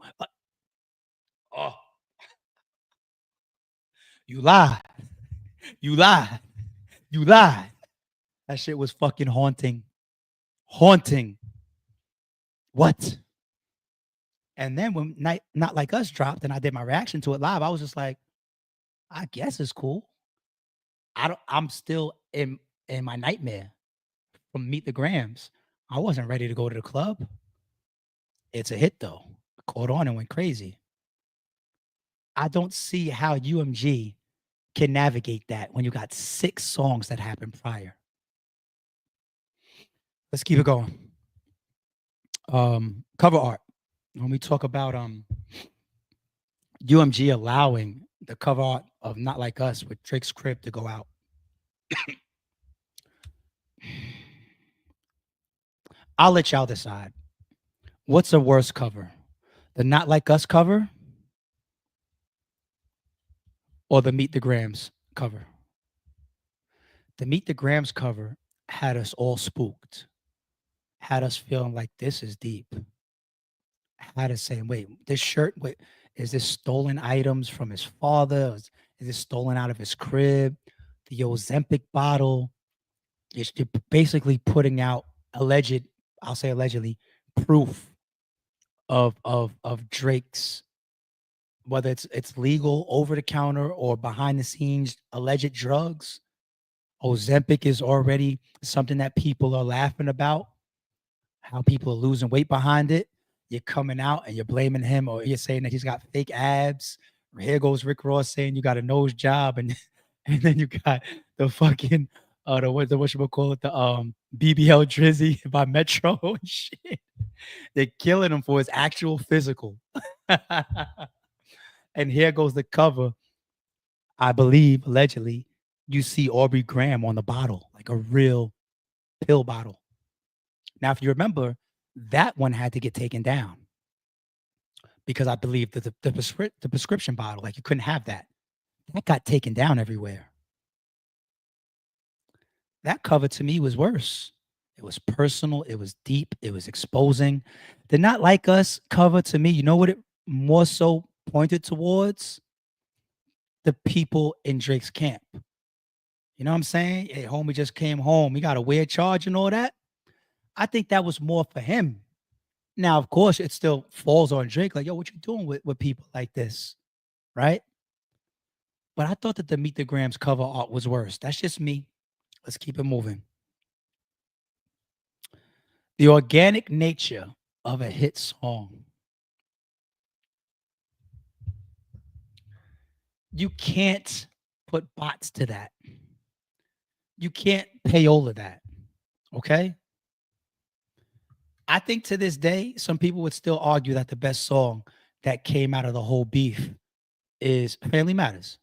You lie. You lie. You lie. That shit was fucking haunting. Haunting. What? And then when Not Like Us dropped and I did my reaction to it live, I was just like, I guess it's cool. I'm still in my nightmare from Meet the Grams. I wasn't ready to go to the club. It's a hit though. Caught on and went crazy. I don't see how UMG can navigate that when you got 6 songs that happened prior. Let's keep it going. Cover art. When we talk about UMG allowing the cover art of Not Like Us with Drake's crib to go out. I'll let y'all decide. What's a worse cover? The Not Like Us cover or the Meet the Grams cover? The Meet the Grams cover had us all spooked, had us feeling like this is deep. Had us saying, wait, this shirt, wait, is this stolen items from his father? Is this stolen out of his crib? The Ozempic bottle. You're basically putting out alleged, I'll say allegedly, proof of Drake's whether it's legal, over the counter, or behind the scenes alleged drugs. Ozempic is already something that people are laughing about. How people are losing weight behind it. You're coming out and you're blaming him, or you're saying that he's got fake abs. Or here goes Rick Ross saying you got a nose job, and and then you got the fucking the what you call it, the BBL Drizzy by Metro and shit. They're killing him for his actual physical. And here goes the cover. I believe allegedly you see Aubrey Graham on the bottle, like a real pill bottle. Now, if you remember, that one had to get taken down because I believe that the prescription bottle, like you couldn't have that. That got taken down everywhere. That cover to me was worse. It was personal. It was deep. It was exposing. The Not Like Us cover to me, you know what it more so pointed towards? The people in Drake's camp. You know what I'm saying? Hey, homie just came home. He got a weird charge and all that. I think that was more for him. Now, of course, it still falls on Drake. Like, yo, what you doing with people like this? Right? But I thought that the Meet the Grams cover art was worse. That's just me. Let's keep it moving. The organic nature of a hit song. You can't put bots to that. You can't payola that. Okay? I think to this day, some people would still argue that the best song that came out of the whole beef is Family Matters.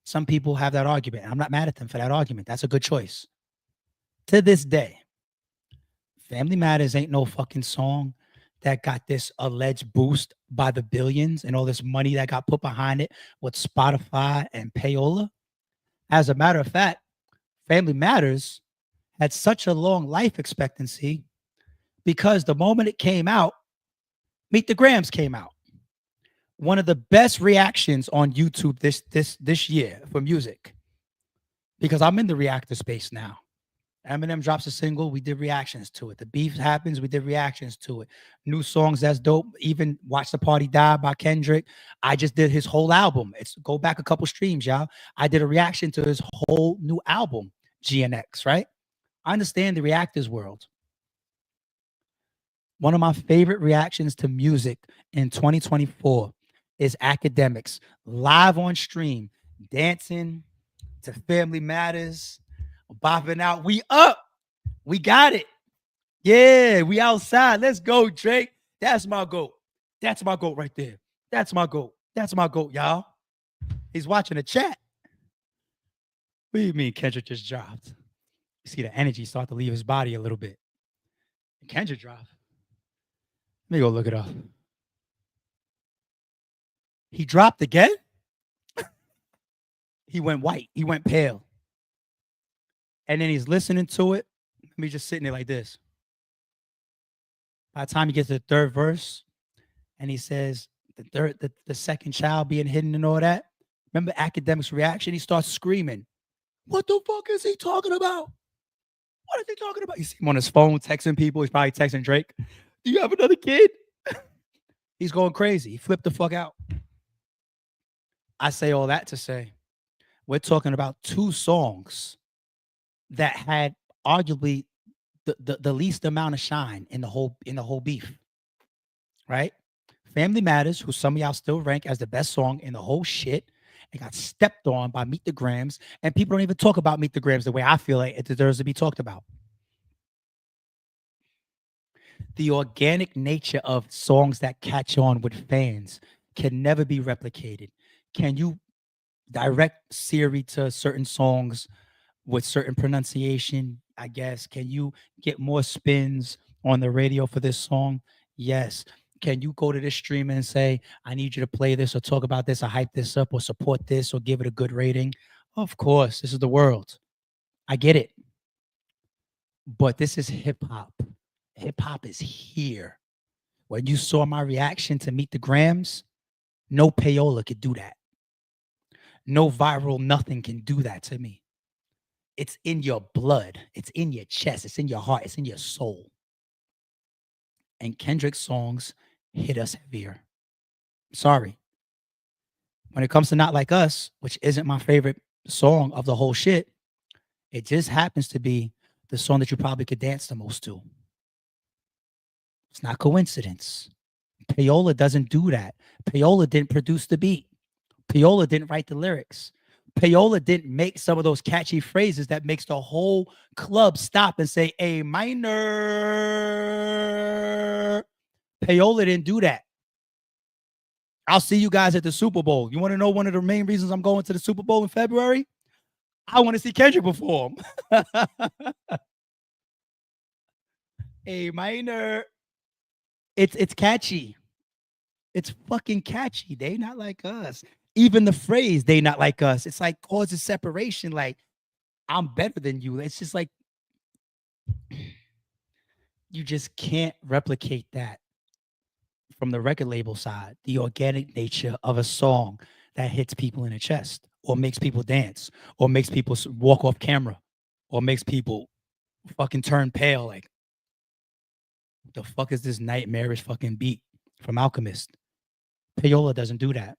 Some people have that argument. I'm not mad at them for that argument. That's a good choice. To this day, Family Matters ain't no fucking song that got this alleged boost by the billions and all this money that got put behind it with Spotify and Payola. As a matter of fact, Family Matters had such a long life expectancy because the moment it came out, Meet the Grams came out. One of the best reactions on YouTube this year for music, because I'm in the reactor space now. Eminem drops a single, we did reactions to it. The beef happens, we did reactions to it. New songs, that's dope. Even Watch the Party Die by Kendrick. I just did his whole album. It's go back a couple streams, y'all. I did a reaction to his whole new album, GNX, right? I understand the reactors world. One of my favorite reactions to music in 2024 is Academics live on stream, dancing to Family Matters, bopping out. We up. We got it. Yeah, we outside. Let's go, Drake. That's my goat. That's my goat right there. That's my goat. That's my goat, y'all. He's watching the chat. What do you mean Kendrick just dropped? You see the energy start to leave his body a little bit. Kendrick dropped. Let me go look it up. He dropped again? He went white. He went pale. And then he's listening to it. Let me just sitting there like this. By the time he gets to the third verse, and he says the second child being hidden and all that. Remember Academic's reaction? He starts screaming. What the fuck is he talking about? What is he talking about? You see him on his phone texting people. He's probably texting Drake. Do you have another kid? He's going crazy. He flipped the fuck out. I say all that to say we're talking about two songs that had arguably the least amount of shine in the whole beef. Right? Family Matters, who some of y'all still rank as the best song in the whole shit, and got stepped on by Meet the Grams, and people don't even talk about Meet the Grams the way I feel like it deserves to be talked about. The organic nature of songs that catch on with fans can never be replicated. Can you direct Siri to certain songs with certain pronunciation? I guess. Can you get more spins on the radio for this song? Yes. Can you go to this streamer and say, I need you to play this or talk about this or hype this up or support this or give it a good rating? Of course, this is the world. I get it. But this is hip hop. Hip hop is here. When you saw my reaction to Meet the Grams, no payola could do that. No viral nothing can do that to me. It's in your blood. It's in your chest. It's in your heart. It's in your soul. And Kendrick's songs hit us heavier. Sorry. When it comes to Not Like Us, which isn't my favorite song of the whole shit, it just happens to be the song that you probably could dance the most to. It's not coincidence. Payola doesn't do that. Payola didn't produce the beat. Payola didn't write the lyrics. Payola didn't make some of those catchy phrases that makes the whole club stop and say A minor. Payola didn't do that. I'll see you guys at the Super Bowl. You want to know one of the main reasons I'm going to the Super Bowl in February? I want to see Kendrick perform. A minor. It's catchy. It's fucking catchy. They not like us. Even the phrase "they not like us," it's like causes separation. Like, I'm better than you. It's just like you just can't replicate that from the record label side. The organic nature of a song that hits people in the chest, or makes people dance, or makes people walk off camera, or makes people fucking turn pale. Like, the fuck is this nightmarish fucking beat from Alchemist? Payola doesn't do that.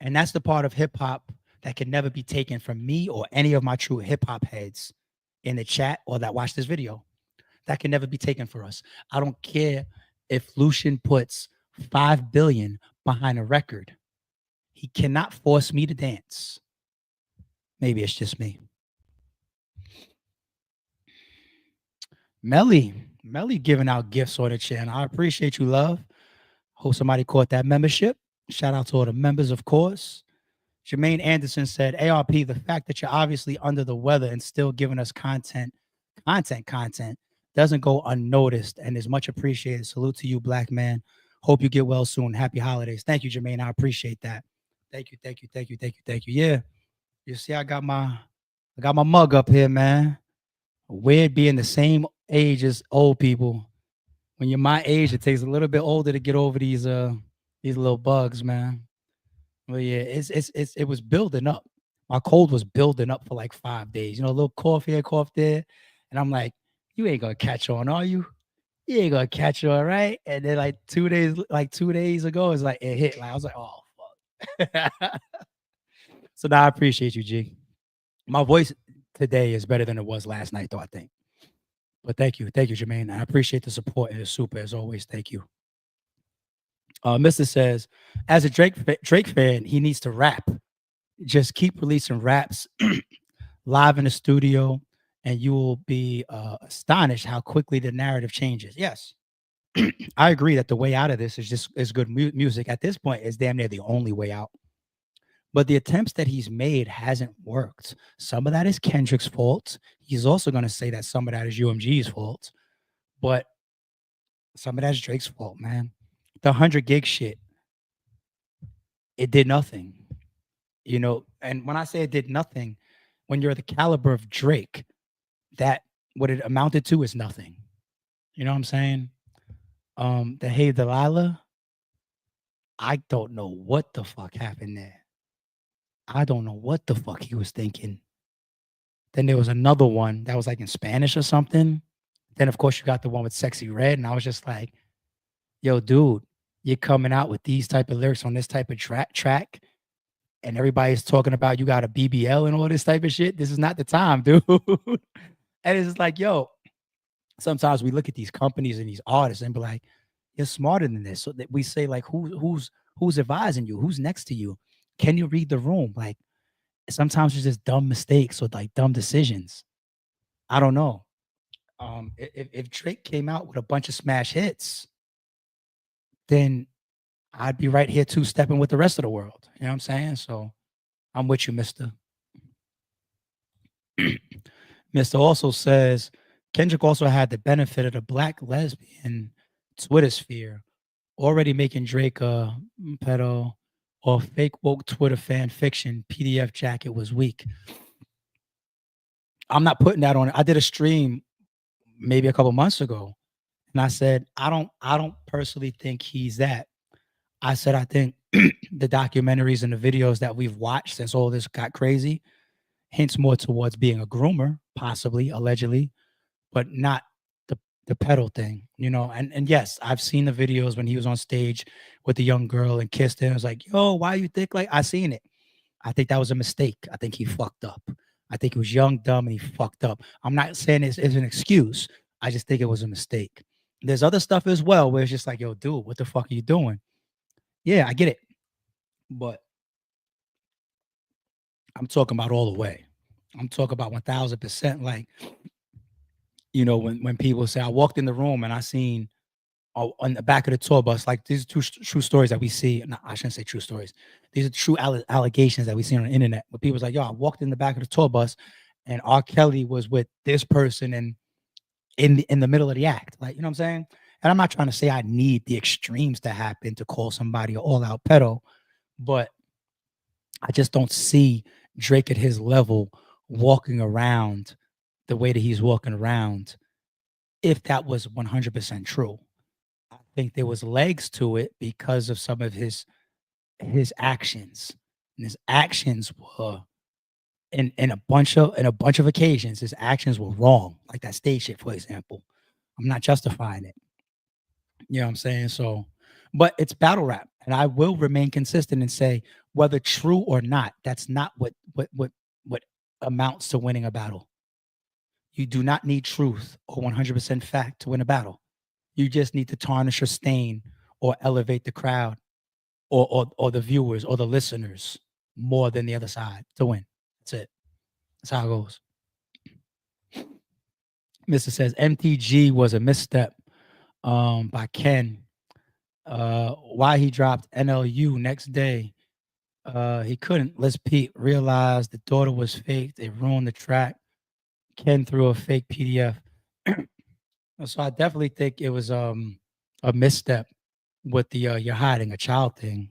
And that's the part of hip hop that can never be taken from me or any of my true hip hop heads in the chat or that watch this video. That can never be taken for us. I don't care if Lucian puts 5 billion behind a record. He cannot force me to dance. Maybe it's just me. Melly giving out gifts on the channel. I appreciate you, love. Hope somebody caught that membership. Shout out to all the members, of course. Jermaine Anderson said, ARP, the fact that you're obviously under the weather and still giving us content doesn't go unnoticed and is much appreciated. Salute to you, black man. Hope you get well soon. Happy holidays. Thank you, Jermaine. I appreciate that. Thank you. Yeah. You see, I got my mug up here, man. Weird being the same age as old people. When you're my age, it takes a little bit older to get over these little bugs, man. Well, yeah, it was building up. My cold was building up for like 5 days. You know, a little cough here, cough there. And I'm like, you ain't gonna catch on, are you? You ain't gonna catch on, right? And then like 2 days ago, it's like it hit. Like I was like, oh fuck. So now I appreciate you, G. My voice today is better than it was last night, though, I think. But thank you, Jermaine. I appreciate the support and the super as always. Thank you. Mr. says, as a Drake fan, he needs to rap. Just keep releasing raps live in the studio, and you will be astonished how quickly the narrative changes. Yes, I agree that the way out of this is good music. At this point, is damn near the only way out. But the attempts that he's made hasn't worked. Some of that is Kendrick's fault. He's also going to say that some of that is UMG's fault. But some of that's Drake's fault, man. The 100 gig shit, it did nothing. You know, and when I say it did nothing, when you're the caliber of Drake, that what it amounted to is nothing. You know what I'm saying? The Hey Delilah, I don't know what the fuck happened there. I don't know what the fuck he was thinking. Then there was another one that was like in Spanish or something. Then, of course, you got the one with Sexy Red. And I was just like, yo, dude, you're coming out with these type of lyrics on this type of track. And everybody's talking about you got a BBL and all this type of shit. This is not the time, dude. And it's just like, yo, sometimes we look at these companies and these artists and be like, you're smarter than this. So that we say, like, who's advising you? Who's next to you? Can you read the room? Like, sometimes it's just dumb mistakes or like dumb decisions. I don't know. If Drake came out with a bunch of smash hits, then I'd be right here too, stepping with the rest of the world. You know what I'm saying? So I'm with you, Mister. Mister also says Kendrick also had the benefit of the black lesbian Twitter sphere, already making Drake a pedo or fake woke Twitter fan fiction. PDF jacket was weak. I'm not putting that on. I did a stream maybe a couple months ago, and I said I don't personally think he's that. I said I think the documentaries and the videos that we've watched since all this got crazy hints more towards being a groomer, possibly, allegedly, but not the pedal thing, and yes, I've seen the videos when he was on stage with the young girl and kissed her. I was like, yo, why you think like I seen it? I think that was a mistake. I think he fucked up. I think he was young, dumb, and he fucked up. I'm not saying this is an excuse. I just think it was a mistake. There's other stuff as well where it's just like, yo, dude, what the fuck are you doing? Yeah, I get it. But I'm talking about all the way. I'm talking about 1000%. Like, when people say I walked in the room and I seen on the back of the tour bus, like these are true stories that we see. No, I shouldn't say true stories. These are true allegations that we see on the internet. But people's like, yo, I walked in the back of the tour bus and R. Kelly was with this person and in the middle of the act. Like, you know what I'm saying? And I'm not trying to say I need the extremes to happen to call somebody an all-out pedo, but I just don't see Drake at his level walking around the way that he's walking around if that was 100% true. I think there was legs to it because of some of his actions. And his actions were in a bunch of occasions, his actions were wrong. Like that stage shit, for example. I'm not justifying it. You know what I'm saying? So, but it's battle rap. And I will remain consistent and say, whether true or not, that's not what amounts to winning a battle. You do not need truth or 100% fact to win a battle. You just need to tarnish or stain or elevate the crowd or the viewers or the listeners more than the other side to win. That's it. That's how it goes. Mr. says MTG was a misstep by Ken. Why he dropped NLU next day. He couldn't. Let's Pete realized the daughter was fake. They ruined the track. Ken threw a fake PDF. So I definitely think it was a misstep with the you're hiding a child thing.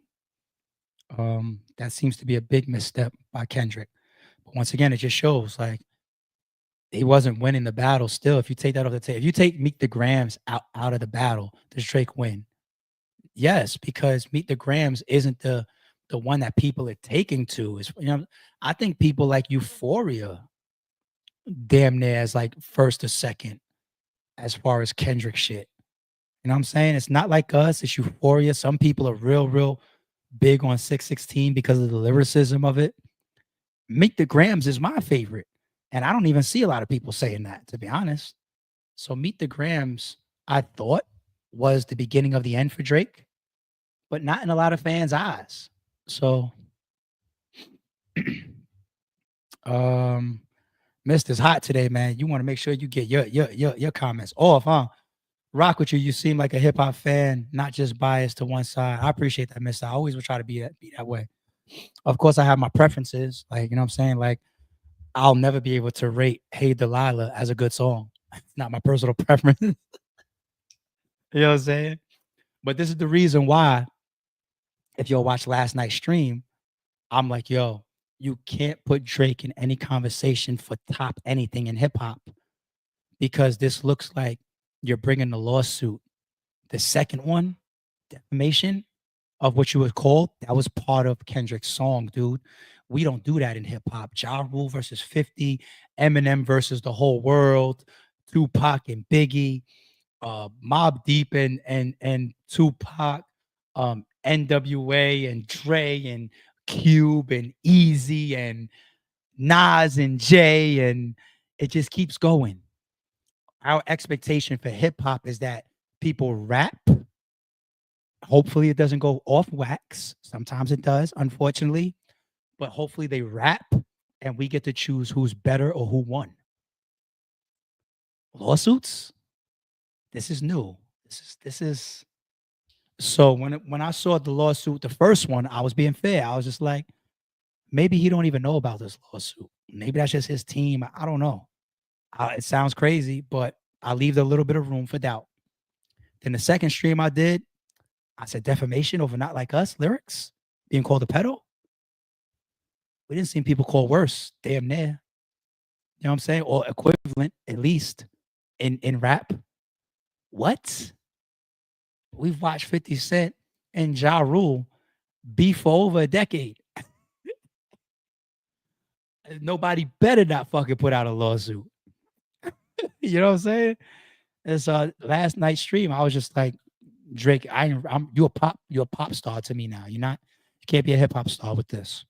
That seems to be a big misstep by Kendrick. But once again, it just shows like he wasn't winning the battle still. If you take that off the table, if you take Meet the Grams out of the battle, does Drake win? Yes, because Meet the Grams isn't the one that people are taking to. Is I think people like Euphoria damn near as like first or second as far as Kendrick shit. You know what I'm saying? It's not like us, it's Euphoria. Some people are real big on 616 because of the lyricism of it. Meet the Grams is my favorite. And I don't even see a lot of people saying that, to be honest. So Meet the Grams, I thought, was the beginning of the end for Drake, but not in a lot of fans' eyes. So Mist is hot today, man. You want to make sure you get your comments off, huh? Rock with you. You seem like a hip hop fan, not just biased to one side. I appreciate that, Mister. I always will try to be that way. Of course, I have my preferences. Like, you know what I'm saying? Like, I'll never be able to rate Hey Delilah as a good song. It's not my personal preference. You know what I'm saying? But this is the reason why, if you'll watch last night's stream, I'm like, yo, you can't put Drake in any conversation for top anything in hip hop because this looks like you're bringing the lawsuit. The second one, defamation of what you would call, that was part of Kendrick's song, dude. We don't do that in hip hop. Ja Rule versus 50, Eminem versus the whole world, Tupac and Biggie, Mobb Deep and Tupac, NWA and Dre and Cube and Easy and Nas and Jay, and it just keeps going. Our expectation for hip hop is that people rap. Hopefully, it doesn't go off wax. Sometimes it does, unfortunately, but hopefully they rap and we get to choose who's better or who won. Lawsuits. This is new. This is. So when I saw the lawsuit, the first one, I was being fair. I was just like, maybe he don't even know about this lawsuit. Maybe that's just his team. I don't know. It sounds crazy, but I leave a little bit of room for doubt. Then the second stream I did, I said defamation over Not Like Us lyrics being called a pedo. We didn't see people call worse, damn near. You know what I'm saying? Or equivalent, at least, in rap. What? We've watched 50 Cent and Ja Rule beef for over a decade. Nobody better not fucking put out a lawsuit. You know what I'm saying? This last night's stream, I was just like, Drake, you're a pop star to me now. You can't be a hip hop star with this.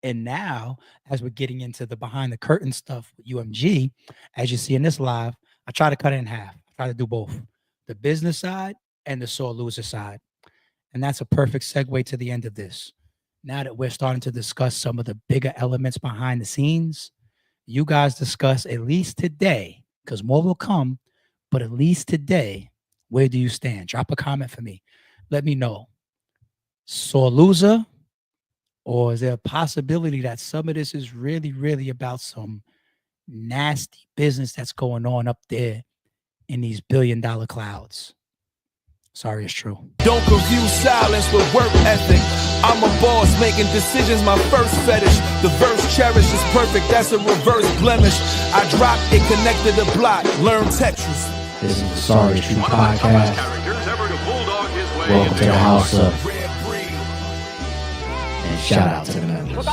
And now, as we're getting into the behind the curtain stuff with UMG, as you see in this live, I try to cut it in half. I try to do both, the business side and the sore loser side. And that's a perfect segue to the end of this. Now that we're starting to discuss some of the bigger elements behind the scenes, you guys discuss at least today, because more will come, but at least today, where do you stand? Drop a comment for me. Let me know. Sore loser, or is there a possibility that some of this is really, really about some nasty business that's going on up there in these billion-dollar clouds? Sorry, it's true. Don't confuse silence with work ethic. I'm a boss making decisions, my first fetish. The verse cherished is perfect, that's a reverse blemish. I drop it, connected to block, learn Tetris. This is the Sorry It's True podcast. Welcome to the house of. And shout out to the members.